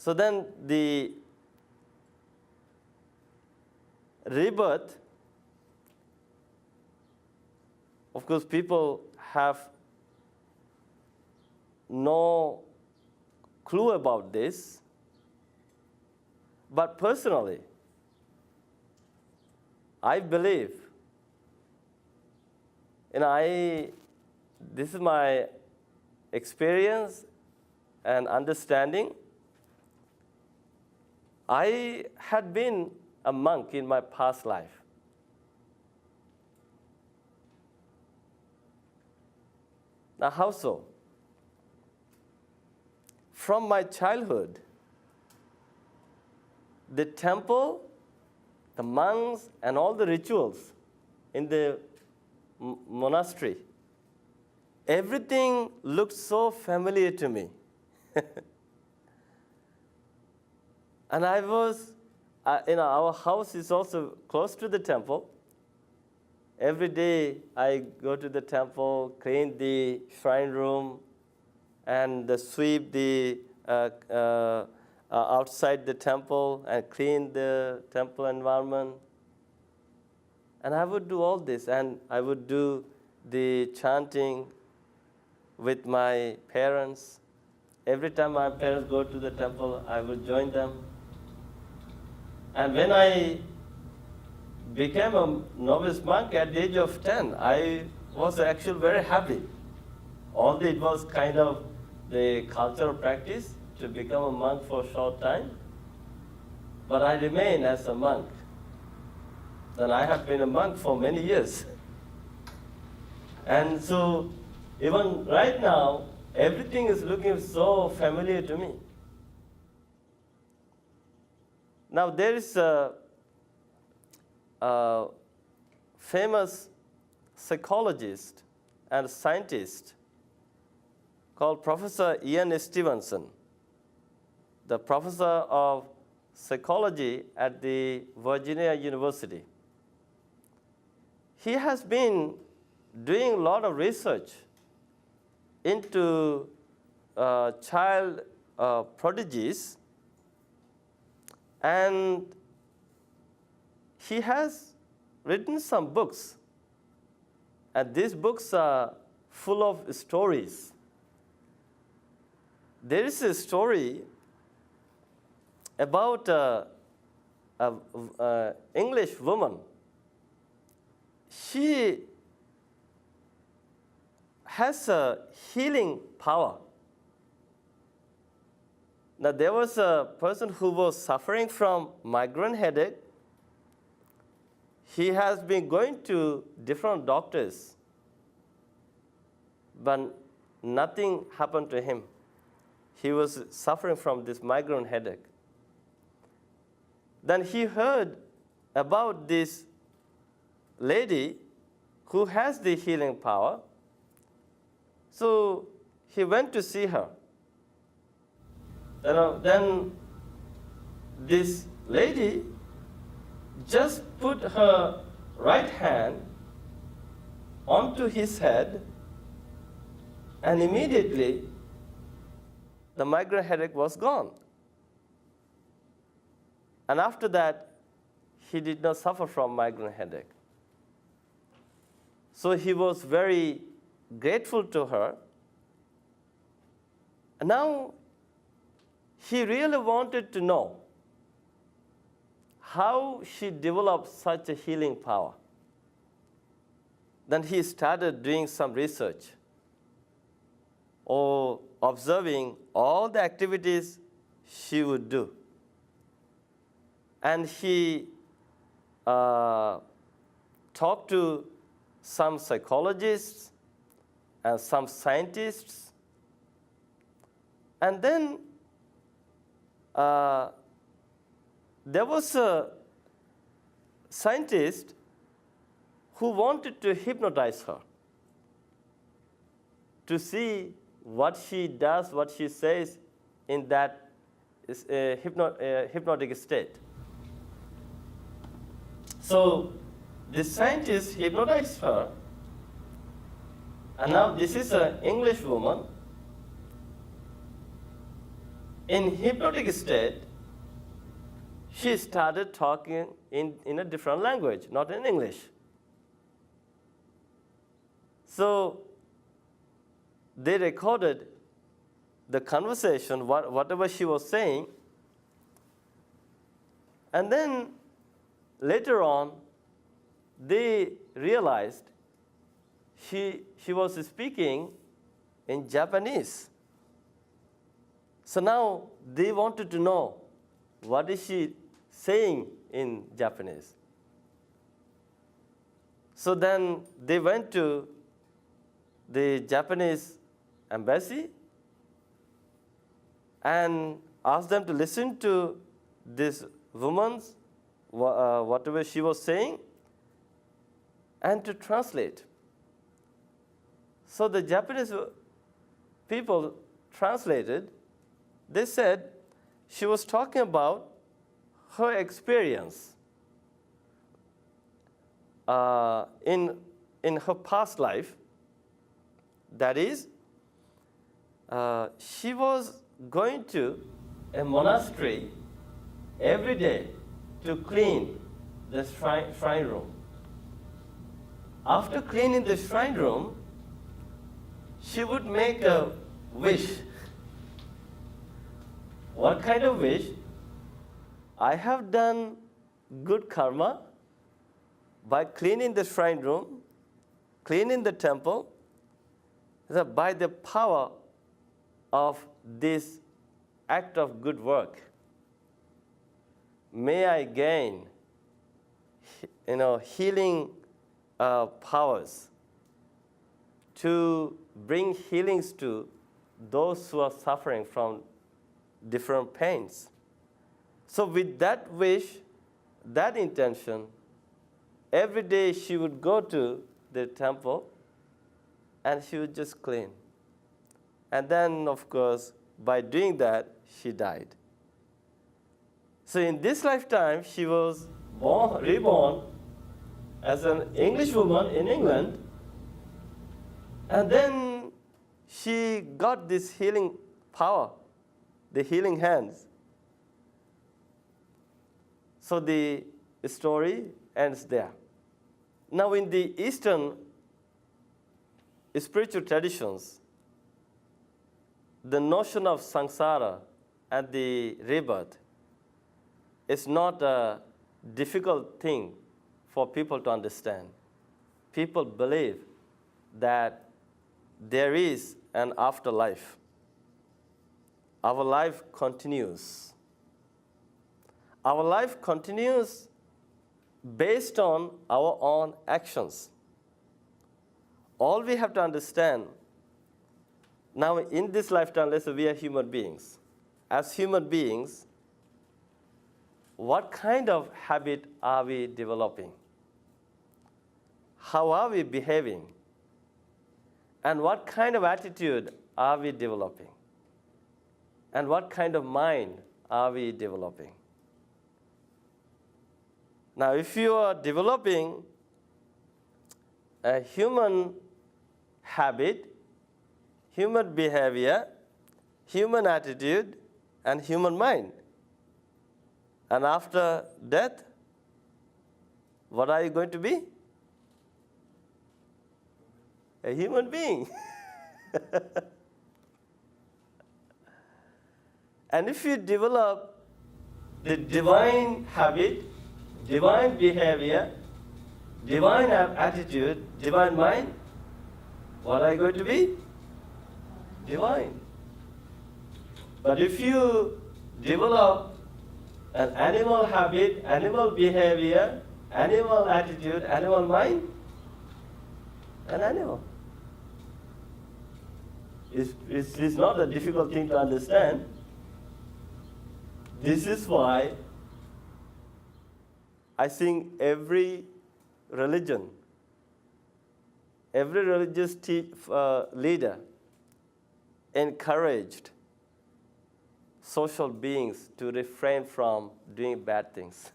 So then the rebirth, of course, people have no clue about this, but personally, I believe, this is my experience and understanding. I had been a monk in my past life. Now, how so? From my childhood, the temple, the monks, and all the rituals in the monastery, everything looked so familiar to me. And I was, our house is also close to the temple. Every day I go to the temple, clean the shrine room, and sweep the outside the temple and clean the temple environment. And I would do all this, and I would do the chanting with my parents. Every time my parents go to the temple, I would join them. And when I became a novice monk at the age of 10, I was actually very happy. Although it was kind of the cultural practice to become a monk for a short time, but I remained as a monk. And I have been a monk for many years. And so even right now, everything is looking so familiar to me. Now there is a famous psychologist and scientist called Professor Ian Stevenson, the professor of psychology at the Virginia University. He has been doing a lot of research into child prodigies, and he has written some books, and these books are full of stories. There is a story about an English woman. She has a healing power. Now, there was a person who was suffering from migraine headache. He has been going to different doctors, but nothing happened to him. He was suffering from this migraine headache. Then he heard about this lady who has the healing power. So he went to see her. Then this lady just put her right hand onto his head, and immediately the migraine headache was gone. And after that, he did not suffer from migraine headache. So he was very grateful to her. And now he really wanted to know how she developed such a healing power. Then he started doing some research or observing all the activities she would do. And he talked to some psychologists and some scientists. And then there was a scientist who wanted to hypnotize her to see what she does, what she says in that hypnotic state. So the scientist hypnotized her, and now this is an English woman. in hypnotic state, she started talking in a different language, not in English. So they recorded the conversation, whatever she was saying, and then later on, they realized she was speaking in Japanese. So now they wanted to know what is she saying in Japanese. So then they went to the Japanese embassy and asked them to listen to this woman's whatever she was saying and to translate. So the Japanese people translated. They said she was talking about her experience in her past life. That is, she was going to a monastery every day to clean the shrine room. After cleaning the shrine room, she would make a wish. What kind of wish? I have done good karma by cleaning the shrine room, cleaning the temple, that by the power of this act of good work, may I gain, healing powers to bring healings to those who are suffering from different pains. So with that wish, that intention, every day she would go to the temple and she would just clean. And then, of course, by doing that, she died. So in this lifetime, she was reborn as an English woman in England, and then she got this healing power, the healing hands. So the story ends there. Now in the Eastern spiritual traditions, the notion of samsara and the rebirth is not a difficult thing for people to understand. People believe that there is an afterlife. Our life continues. Our life continues based on our own actions. All we have to understand, now in this lifetime, let's say we are human beings. As human beings, what kind of habit are we developing? How are we behaving? And what kind of attitude are we developing? And what kind of mind are we developing? Now, if you are developing a human habit, human behavior, human attitude, and human mind, and after death, what are you going to be? A human being. And if you develop the divine habit, divine behavior, divine attitude, divine mind, what are you going to be? Divine. But if you develop an animal habit, animal behavior, animal attitude, animal mind, an animal. It's not a difficult thing to understand. This is why I think every religion, every religious leader encouraged social beings to refrain from doing bad things.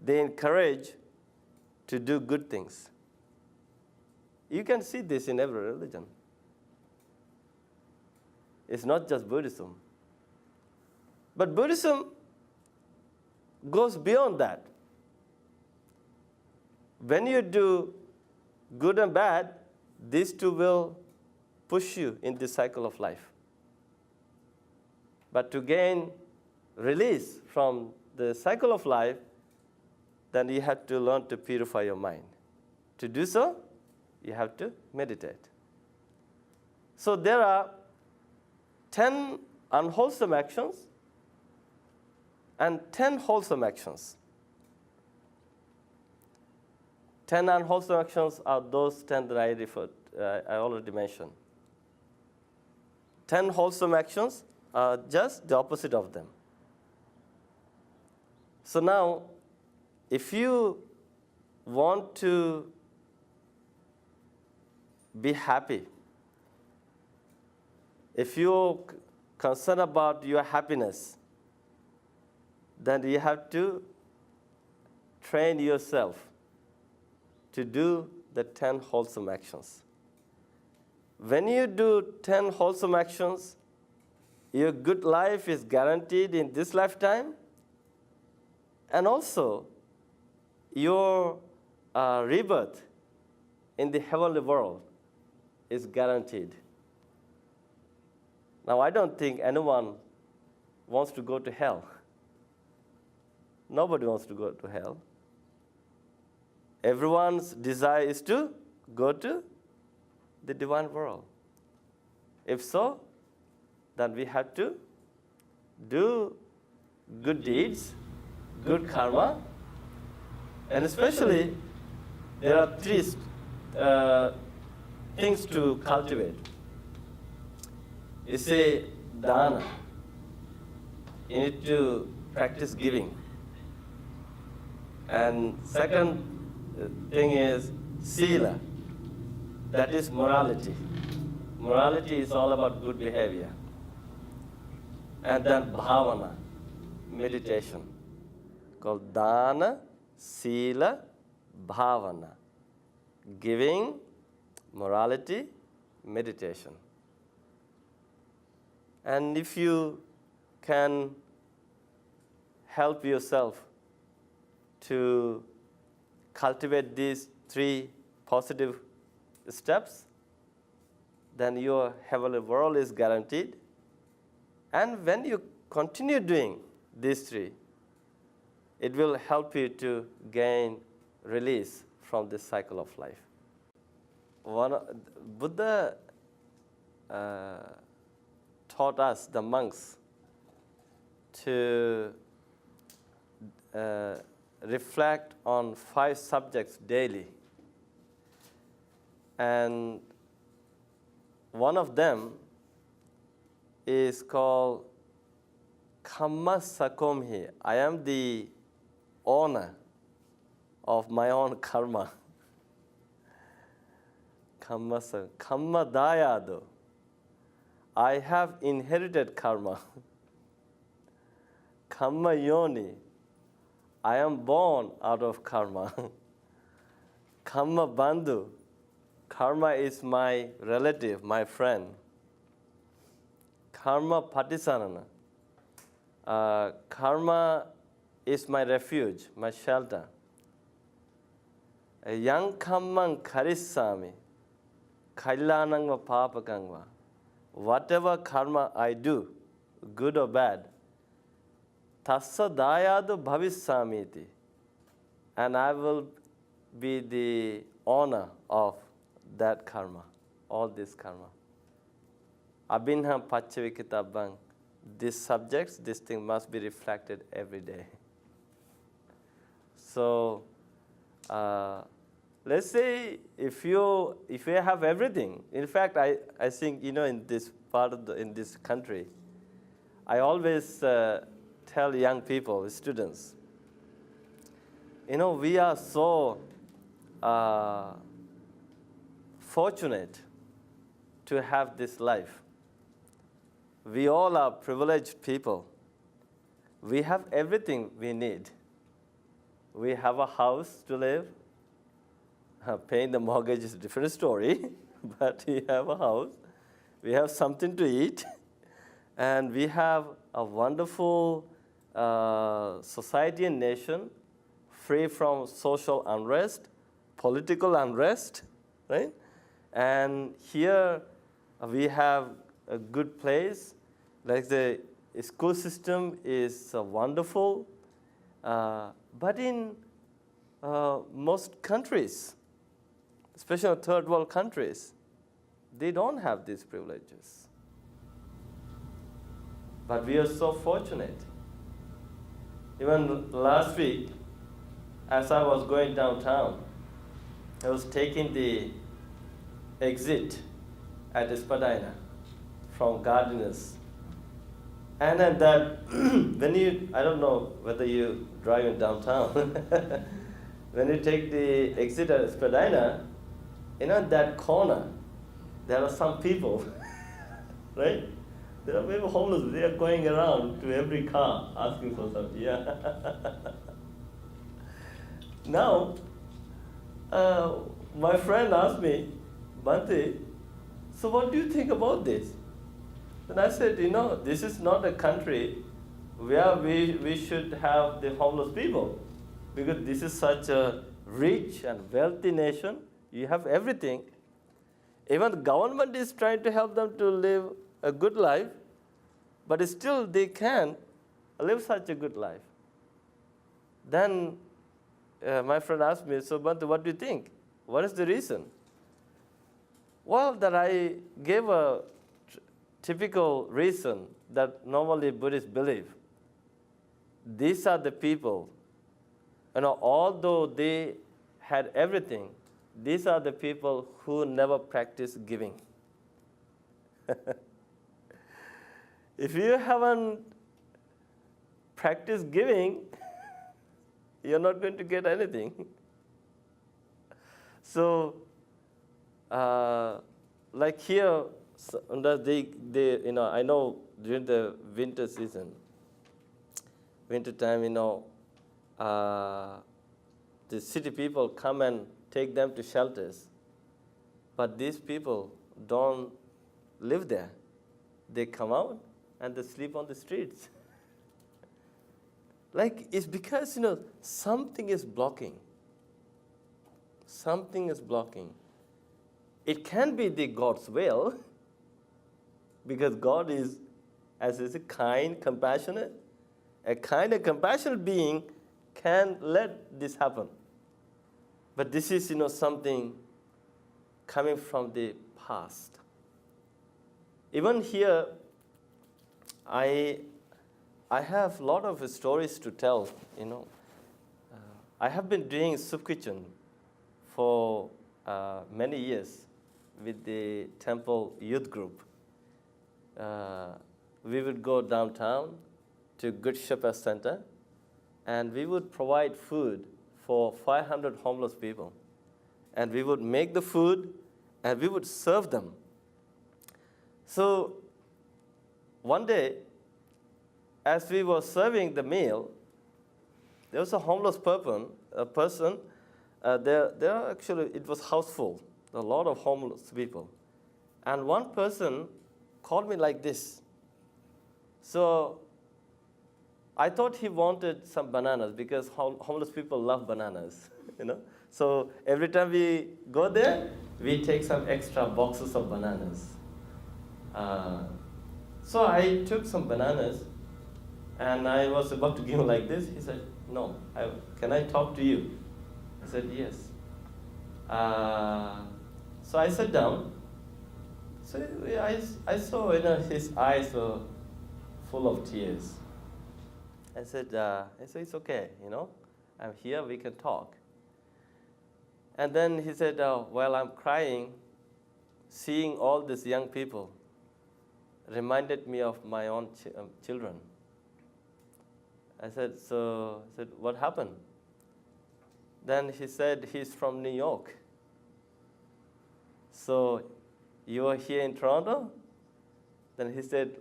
They encourage to do good things. You can see this in every religion. It's not just Buddhism. But Buddhism goes beyond that. When you do good and bad, these two will push you in the cycle of life. But to gain release from the cycle of life, then you have to learn to purify your mind. To do so, you have to meditate. So there are 10 unwholesome actions and 10 wholesome actions. 10 unwholesome actions are those 10 that I already mentioned. 10 wholesome actions are just the opposite of them. So now, if you want to be happy, if you're concerned about your happiness, then you have to train yourself to do the 10 wholesome actions. When you do 10 wholesome actions, your good life is guaranteed in this lifetime, and also your rebirth in the heavenly world is guaranteed. Now, I don't think anyone wants to go to hell. Nobody wants to go to hell. Everyone's desire is to go to the divine world. If so, then we have to do good deeds, good karma, and especially there are three things to cultivate. You say dana. You need to practice giving. And second thing is sila. That is morality. Morality is all about good behavior. And then bhavana, meditation, called dana, sila, bhavana. Giving, morality, meditation. And if you can help yourself to cultivate these three positive steps, then your heavenly world is guaranteed. And when you continue doing these three, it will help you to gain release from this cycle of life. Buddha taught us, the monks, to reflect on 5 subjects daily. And one of them is called Kamma Sakomhi. I am the owner of my own karma. Kamma Dayado. I have inherited karma. Kamma Yoni. I am born out of karma. Kamma Bandhu. Karma is my relative, my friend. Karma Patisarana. Karma is my refuge, my shelter. Yang kammang karissami. Kailanangva papakangva. Whatever karma I do, good or bad, tassa dayadu bhavissamiti. And I will be the owner of that karma, all this karma. Abhinham pachavikitabang. These subjects, this thing must be reflected every day. So, let's say if you have everything. In fact, I think in this part of in this country, I always tell young people, students, we are so fortunate to have this life. We all are privileged people. We have everything we need. We have a house to live. Paying the mortgage is a different story, but we have a house. We have something to eat. And we have a wonderful society and nation free from social unrest, political unrest, right? And here we have a good place, like the school system is wonderful, but in most countries, especially third world countries, they don't have these privileges. But we are so fortunate. Even last week, as I was going downtown, I was taking the exit at Spadina from Gardeners. And then that, when you, I don't know whether you drive in downtown, when you take the exit at Spadina, that corner, there are some people, right? There are maybe homeless, they are going around to every car asking for something. Yeah. Now, my friend asked me, Bhante, so what do you think about this? And I said, this is not a country where we should have the homeless people, because this is such a rich and wealthy nation. You have everything. Even the government is trying to help them to live a good life, but still they can live such a good life. Then my friend asked me, so Bhante, what do you think? What is the reason? Well, that I gave a typical reason that normally Buddhists believe. These are the people, although they had everything, these are the people who never practice giving. If you haven't practiced giving, you're not going to get anything. So, like here, I know during the winter season, winter time, the city people come and take them to shelters. But these people don't live there. They come out and they sleep on the streets. Like, it's because, something is blocking. Something is blocking. It can be the God's will, because God is, as is a kind, compassionate. A kind and compassionate being can let this happen. But this is, something coming from the past. Even here, I have a lot of stories to tell, I have been doing soup kitchen for many years with the temple youth group. We would go downtown to Good Shepherd Center, and we would provide food for 500 homeless people. And we would make the food, and we would serve them. So one day, as we were serving the meal, there was a homeless person. There actually, it was house full, a lot of homeless people. And one person called me like this. So I thought he wanted some bananas, because homeless people love bananas, So every time we go there, we take some extra boxes of bananas. So I took some bananas, and I was about to give him like this. He said, no, can I talk to you? I said, yes. So I sat down. So I saw, his eyes were full of tears. I said, it's okay, I'm here, we can talk. And then he said, while I'm crying, seeing all these young people reminded me of my own children. I said, what happened? Then he said, he's from New York. So you are here in Toronto? Then he said,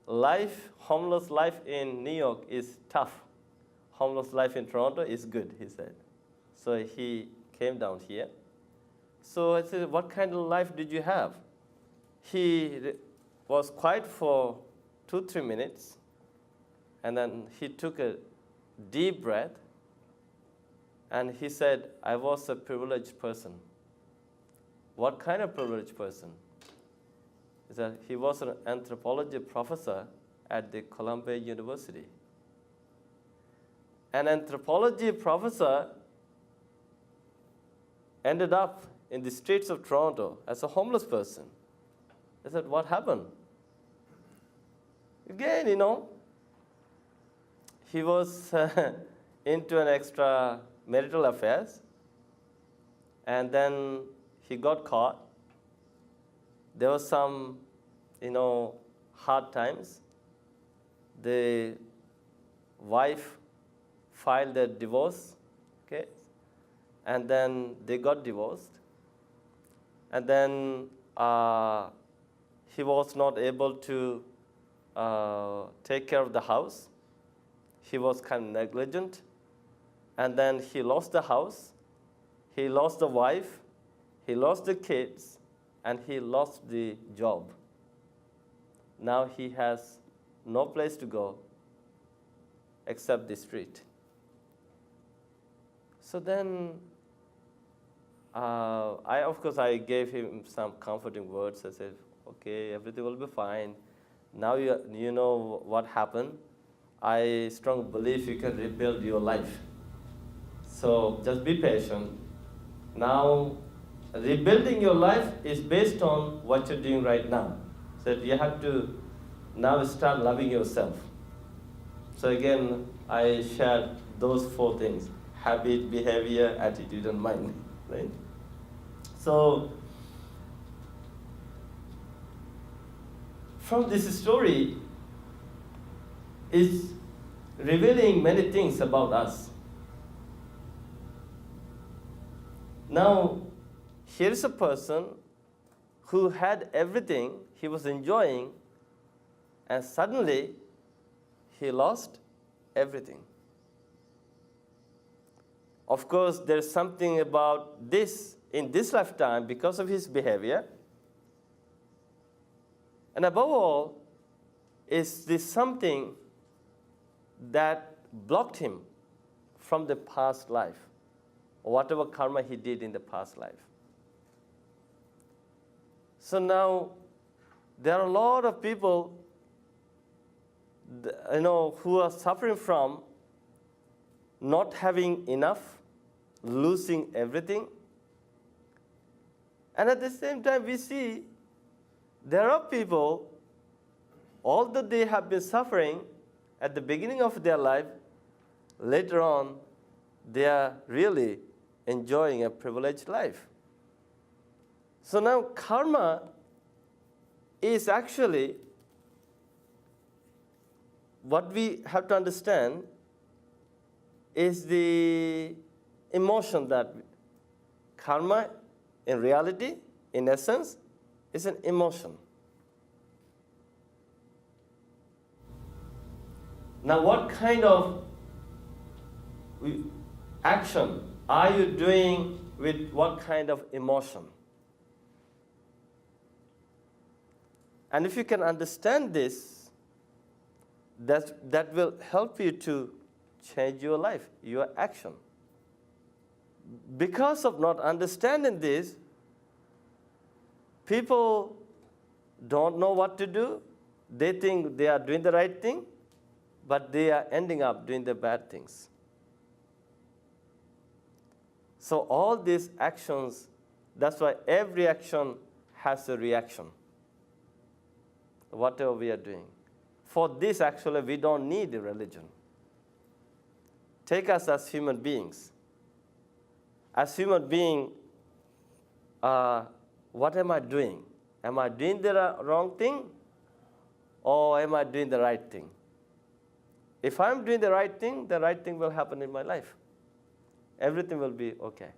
homeless life in New York is tough. Homeless life in Toronto is good, he said. So he came down here. So I said, what kind of life did you have? He was quiet for 2-3 minutes, and then he took a deep breath, and he said, I was a privileged person. What kind of privileged person? He said he was an anthropology professor at the Columbia University. An anthropology professor ended up in the streets of Toronto as a homeless person. I said, what happened? Again, he was into an extramarital affairs, and then he got caught. There was some, hard times. The wife filed a divorce case, and then they got divorced. And then he was not able to take care of the house. He was kind of negligent. And then he lost the house, he lost the wife, he lost the kids, and he lost the job. Now he has no place to go except the street. So then, I gave him some comforting words. I said, okay, everything will be fine. Now you know what happened. I strongly believe you can rebuild your life. So just be patient. Now, rebuilding your life is based on what you're doing right now. So you have to now start loving yourself. So again, I shared those 4 things: habit, behavior, attitude, and mind. Right? So from this story is revealing many things about us. Now, here's a person who had everything he was enjoying, and suddenly he lost everything. Of course, there's something about this in this lifetime because of his behavior. And above all, is this something that blocked him from the past life, or whatever karma he did in the past life. So now, there are a lot of people, who are suffering from not having enough, losing everything. And at the same time, we see there are people, although they have been suffering at the beginning of their life, later on, they are really enjoying a privileged life. So now karma is actually, what we have to understand is the emotion that karma in reality, in essence, is an emotion. Now, what kind of action are you doing with what kind of emotion? And if you can understand this, that will help you to change your life, your action. Because of not understanding this, people don't know what to do. They think they are doing the right thing, but they are ending up doing the bad things. So all these actions, that's why every action has a reaction, whatever we are doing. For this, actually, we don't need a religion. Take us as human beings. As human beings, what am I doing? Am I doing the wrong thing, or am I doing the right thing? If I'm doing the right thing will happen in my life. Everything will be okay.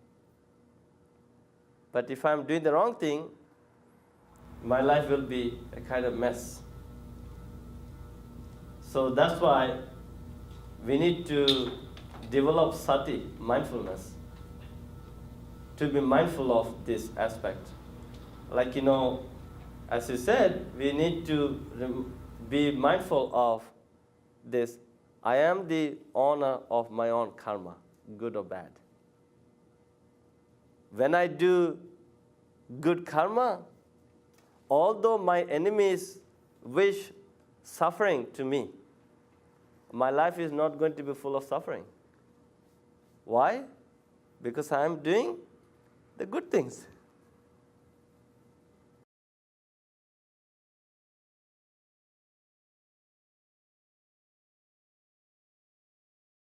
But if I'm doing the wrong thing, my life will be a kind of mess. So that's why we need to develop sati, mindfulness, to be mindful of this aspect. Like, as you said, we need to be mindful of this. I am the owner of my own karma, good or bad. When I do good karma, although my enemies wish suffering to me, my life is not going to be full of suffering. Why? Because I am doing the good things.